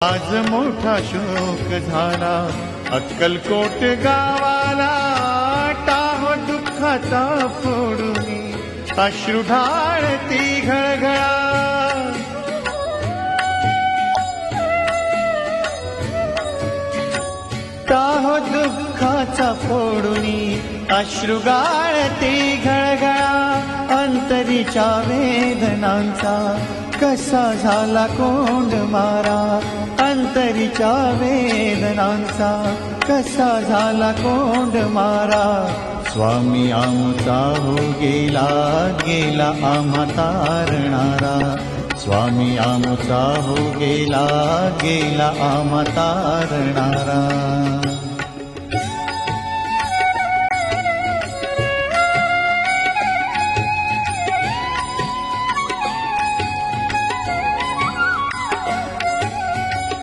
आज मोठा शोक झाला अक्कलकोट गावाला, टाह दुःखाचा फोडून अश्रू ढाळती घळघळा। टाह दुःखाचा फोडून अश्रू गाळती घळघळा। अंतरीच्या वेदनांचा कसा झाला कोंड मारा, अंतरीच्या वेदनांचा कसा झाला कोंड मारा। स्वामी आमचा हो गेला, गेला आम्हा तारणारा। स्वामी आमचा हो गेला, गेला आम्हा तारणारा।